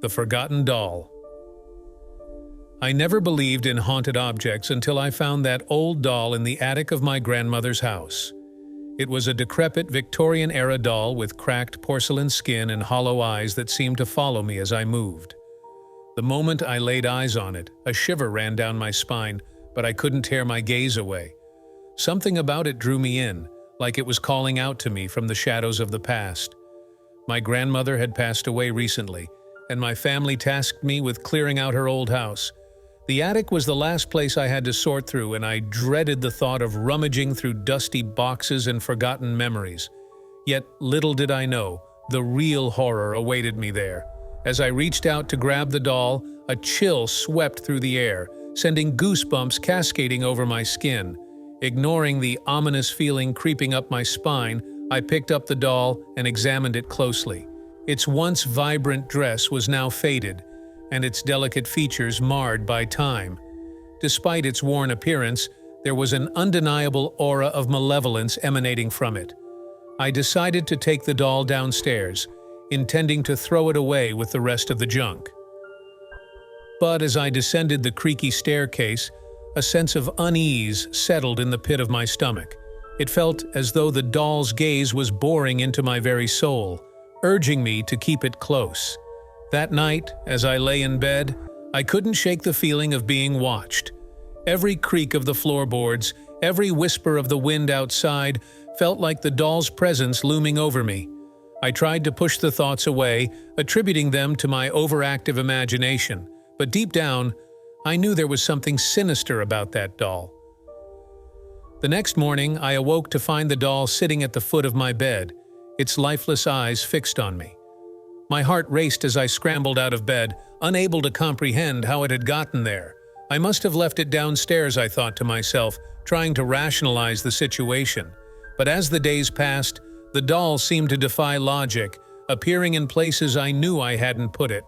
The Forgotten Doll. I never believed in haunted objects until I found that old doll in the attic of my grandmother's house. It was a decrepit Victorian-era doll with cracked porcelain skin and hollow eyes that seemed to follow me as I moved. The moment I laid eyes on it, a shiver ran down my spine, but I couldn't tear my gaze away. Something about it drew me in, like it was calling out to me from the shadows of the past. My grandmother had passed away recently, and my family tasked me with clearing out her old house. The attic was the last place I had to sort through, and I dreaded the thought of rummaging through dusty boxes and forgotten memories. Yet little did I know, the real horror awaited me there. As I reached out to grab the doll, a chill swept through the air, sending goosebumps cascading over my skin. Ignoring the ominous feeling creeping up my spine, I picked up the doll and examined it closely. Its once vibrant dress was now faded, and its delicate features marred by time. Despite its worn appearance, there was an undeniable aura of malevolence emanating from it. I decided to take the doll downstairs, intending to throw it away with the rest of the junk. But as I descended the creaky staircase, a sense of unease settled in the pit of my stomach. It felt as though the doll's gaze was boring into my very soul, urging me to keep it close. That night, as I lay in bed, I couldn't shake the feeling of being watched. Every creak of the floorboards, every whisper of the wind outside, felt like the doll's presence looming over me. I tried to push the thoughts away, attributing them to my overactive imagination, but deep down, I knew there was something sinister about that doll. The next morning, I awoke to find the doll sitting at the foot of my bed, its lifeless eyes fixed on me. My heart raced as I scrambled out of bed, unable to comprehend how it had gotten there. I must have left it downstairs, I thought to myself, trying to rationalize the situation. But as the days passed, the doll seemed to defy logic, appearing in places I knew I hadn't put it.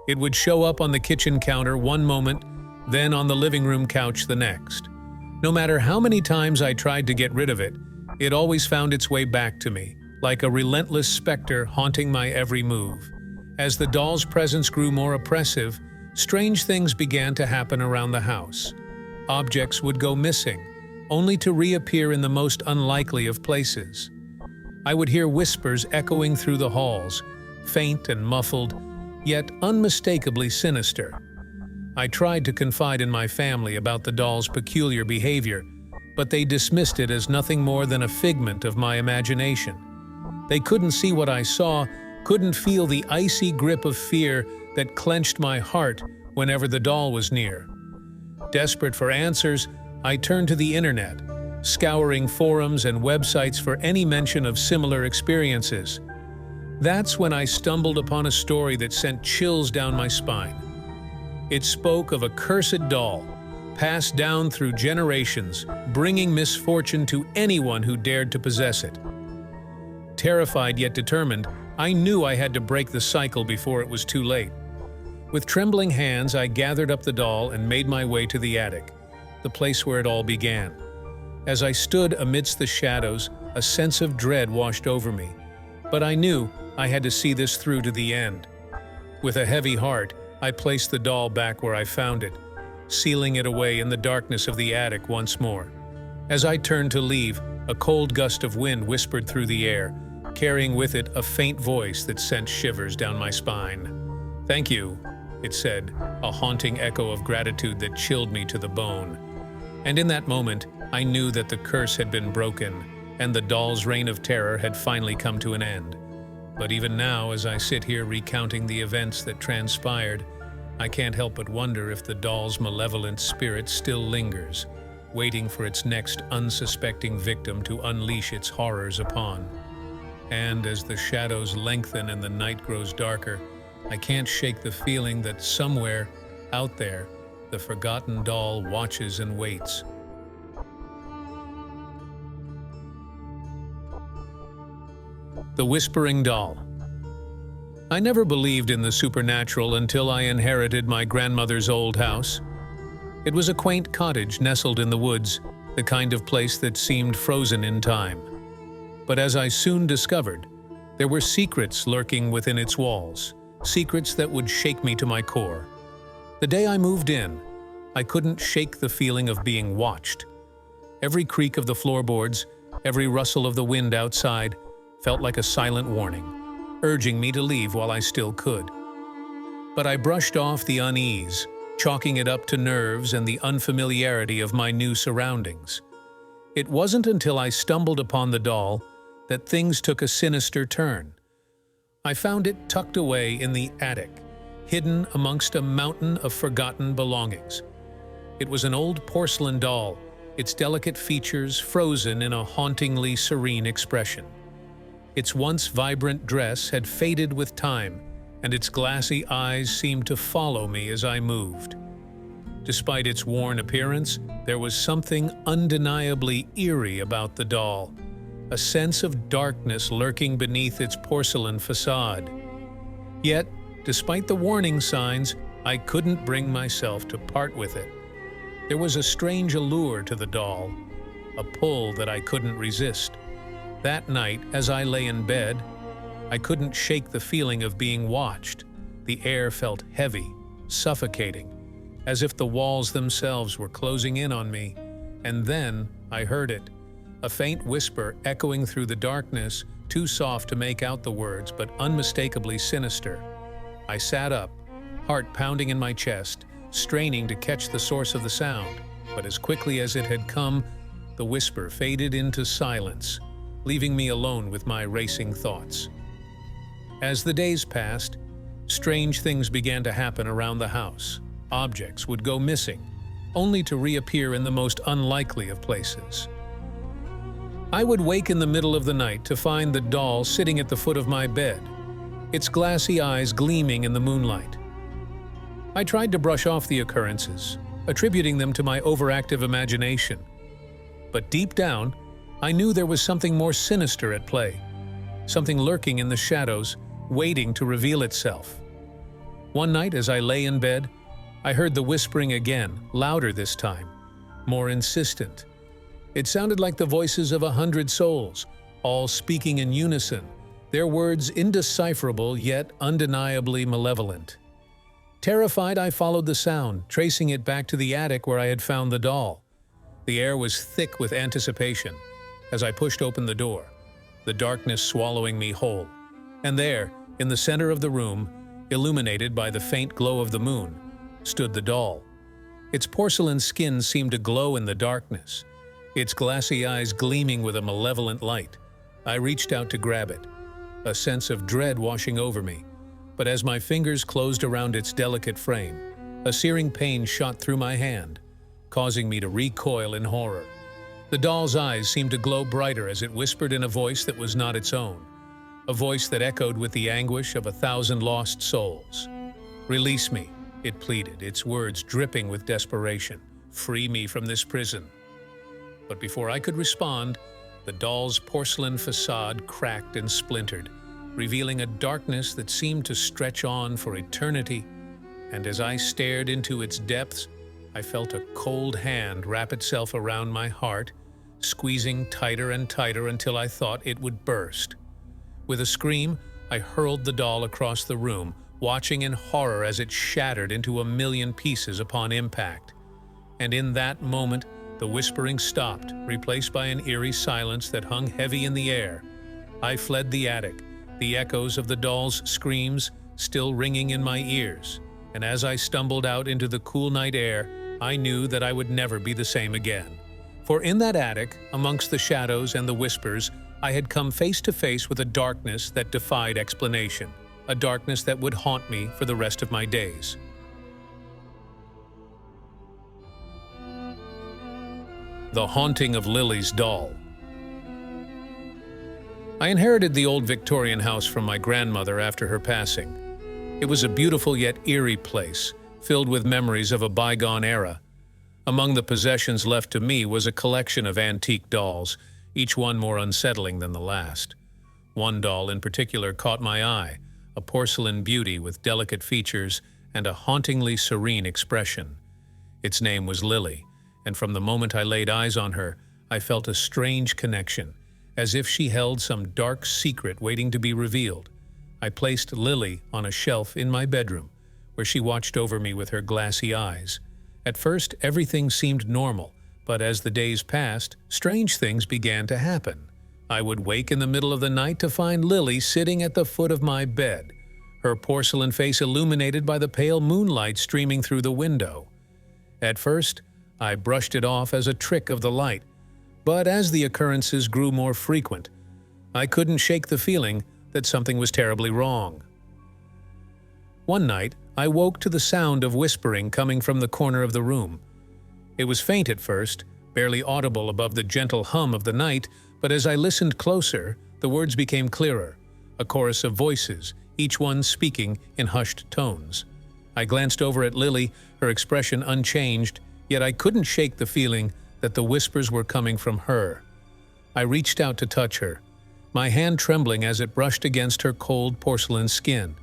It would show up on the kitchen counter one moment, then on the living room couch the next. No matter how many times I tried to get rid of it, it always found its way back to me, like a relentless specter haunting my every move. As the doll's presence grew more oppressive, strange things began to happen around the house. Objects would go missing, only to reappear in the most unlikely of places. I would hear whispers echoing through the halls, faint and muffled, yet unmistakably sinister. I tried to confide in my family about the doll's peculiar behavior, but they dismissed it as nothing more than a figment of my imagination. They couldn't see what I saw, couldn't feel the icy grip of fear that clenched my heart whenever the doll was near. Desperate for answers, I turned to the internet, scouring forums and websites for any mention of similar experiences. That's when I stumbled upon a story that sent chills down my spine. It spoke of a cursed doll, passed down through generations, bringing misfortune to anyone who dared to possess it. Terrified yet determined, I knew I had to break the cycle before it was too late. With trembling hands, I gathered up the doll and made my way to the attic, the place where it all began. As I stood amidst the shadows, a sense of dread washed over me. But I knew I had to see this through to the end. With a heavy heart, I placed the doll back where I found it, sealing it away in the darkness of the attic once more. As I turned to leave, a cold gust of wind whispered through the air, carrying with it a faint voice that sent shivers down my spine. "Thank you," it said, a haunting echo of gratitude that chilled me to the bone. And in that moment, I knew that the curse had been broken, and the doll's reign of terror had finally come to an end. But even now, as I sit here recounting the events that transpired, I can't help but wonder if the doll's malevolent spirit still lingers, waiting for its next unsuspecting victim to unleash its horrors upon. And as the shadows lengthen and the night grows darker, I can't shake the feeling that somewhere, out there, the forgotten doll watches and waits. The Whispering Doll. I never believed in the supernatural until I inherited my grandmother's old house. It was a quaint cottage nestled in the woods, the kind of place that seemed frozen in time. But as I soon discovered, there were secrets lurking within its walls, secrets that would shake me to my core. The day I moved in, I couldn't shake the feeling of being watched. Every creak of the floorboards, every rustle of the wind outside felt like a silent warning, urging me to leave while I still could. But I brushed off the unease, chalking it up to nerves and the unfamiliarity of my new surroundings. It wasn't until I stumbled upon the doll that things took a sinister turn. I found it tucked away in the attic, hidden amongst a mountain of forgotten belongings. It was an old porcelain doll, its delicate features frozen in a hauntingly serene expression. Its once vibrant dress had faded with time, and its glassy eyes seemed to follow me as I moved. Despite its worn appearance, there was something undeniably eerie about the doll, a sense of darkness lurking beneath its porcelain facade. Yet, despite the warning signs, I couldn't bring myself to part with it. There was a strange allure to the doll, a pull that I couldn't resist. That night, as I lay in bed, I couldn't shake the feeling of being watched. The air felt heavy, suffocating, as if the walls themselves were closing in on me. And then I heard it, a faint whisper echoing through the darkness, too soft to make out the words, but unmistakably sinister. I sat up, heart pounding in my chest, straining to catch the source of the sound, but as quickly as it had come, the whisper faded into silence, leaving me alone with my racing thoughts. As the days passed, strange things began to happen around the house. Objects would go missing, only to reappear in the most unlikely of places. I would wake in the middle of the night to find the doll sitting at the foot of my bed, its glassy eyes gleaming in the moonlight. I tried to brush off the occurrences, attributing them to my overactive imagination. But deep down, I knew there was something more sinister at play, something lurking in the shadows, waiting to reveal itself. One night, as I lay in bed, I heard the whispering again, louder this time, more insistent. It sounded like the voices of 100 souls, all speaking in unison, their words indecipherable yet undeniably malevolent. Terrified, I followed the sound, tracing it back to the attic where I had found the doll. The air was thick with anticipation as I pushed open the door, the darkness swallowing me whole. And there, in the center of the room, illuminated by the faint glow of the moon, stood the doll. Its porcelain skin seemed to glow in the darkness, its glassy eyes gleaming with a malevolent light. I reached out to grab it, a sense of dread washing over me. But as my fingers closed around its delicate frame, a searing pain shot through my hand, causing me to recoil in horror. The doll's eyes seemed to glow brighter as it whispered in a voice that was not its own, a voice that echoed with the anguish of 1,000 lost souls. "Release me," it pleaded, its words dripping with desperation. "Free me from this prison." But before I could respond, the doll's porcelain facade cracked and splintered, revealing a darkness that seemed to stretch on for eternity. And as I stared into its depths, I felt a cold hand wrap itself around my heart, squeezing tighter and tighter until I thought it would burst. With a scream, I hurled the doll across the room, watching in horror as it shattered into a million pieces upon impact. And in that moment, the whispering stopped, replaced by an eerie silence that hung heavy in the air. I fled the attic, the echoes of the doll's screams still ringing in my ears, and as I stumbled out into the cool night air, I knew that I would never be the same again. For in that attic, amongst the shadows and the whispers, I had come face to face with a darkness that defied explanation, a darkness that would haunt me for the rest of my days. The Haunting of Lily's Doll. I inherited the old Victorian house from my grandmother after her passing. It was a beautiful yet eerie place, filled with memories of a bygone era. Among the possessions left to me was a collection of antique dolls, each one more unsettling than the last. One doll in particular caught my eye, a porcelain beauty with delicate features and a hauntingly serene expression. Its name was Lily, and from the moment I laid eyes on her, I felt a strange connection, as if she held some dark secret waiting to be revealed. I placed Lily on a shelf in my bedroom, where she watched over me with her glassy eyes. At first, everything seemed normal, but as the days passed, strange things began to happen. I would wake in the middle of the night to find Lily sitting at the foot of my bed, her porcelain face illuminated by the pale moonlight streaming through the window. At first, I brushed it off as a trick of the light, but as the occurrences grew more frequent, I couldn't shake the feeling that something was terribly wrong. One night, I woke to the sound of whispering coming from the corner of the room. It was faint at first, barely audible above the gentle hum of the night, but as I listened closer, the words became clearer, a chorus of voices, each one speaking in hushed tones. I glanced over at Lily, her expression unchanged, yet I couldn't shake the feeling that the whispers were coming from her. I reached out to touch her, my hand trembling as it brushed against her cold porcelain skin.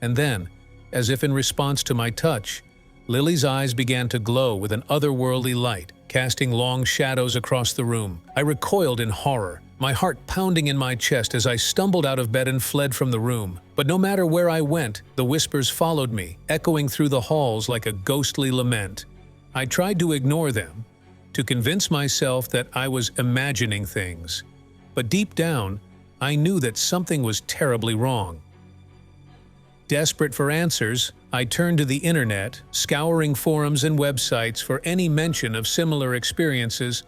And then, as if in response to my touch, Lily's eyes began to glow with an otherworldly light, casting long shadows across the room. I recoiled in horror, my heart pounding in my chest as I stumbled out of bed and fled from the room. But no matter where I went, the whispers followed me, echoing through the halls like a ghostly lament. I tried to ignore them, to convince myself that I was imagining things. But deep down, I knew that something was terribly wrong. Desperate for answers, I turned to the internet, scouring forums and websites for any mention of similar experiences.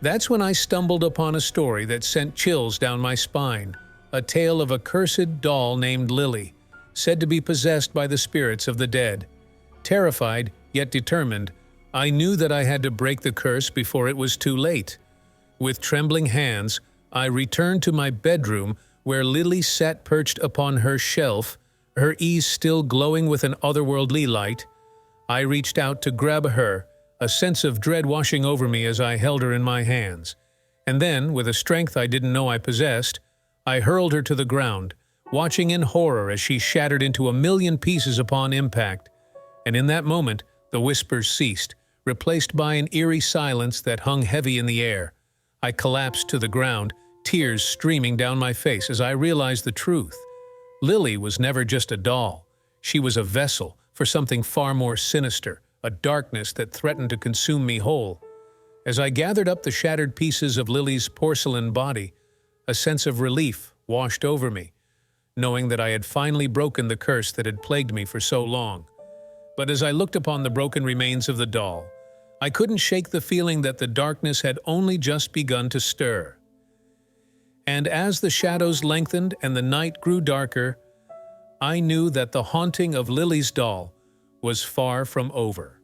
That's when I stumbled upon a story that sent chills down my spine. A tale of a cursed doll named Lily, said to be possessed by the spirits of the dead. Terrified, yet determined, I knew that I had to break the curse before it was too late. With trembling hands, I returned to my bedroom, where Lily sat perched upon her shelf, her eyes still glowing with an otherworldly light. I reached out to grab her, a sense of dread washing over me as I held her in my hands. And then, with a strength I didn't know I possessed, I hurled her to the ground, watching in horror as she shattered into a million pieces upon impact. And in that moment, the whispers ceased, replaced by an eerie silence that hung heavy in the air. I collapsed to the ground, tears streaming down my face as I realized the truth. Lily was never just a doll. She was a vessel for something far more sinister, a darkness that threatened to consume me whole. As I gathered up the shattered pieces of Lily's porcelain body, a sense of relief washed over me, knowing that I had finally broken the curse that had plagued me for so long. But as I looked upon the broken remains of the doll, I couldn't shake the feeling that the darkness had only just begun to stir. And as the shadows lengthened and the night grew darker, I knew that the haunting of Lily's doll was far from over.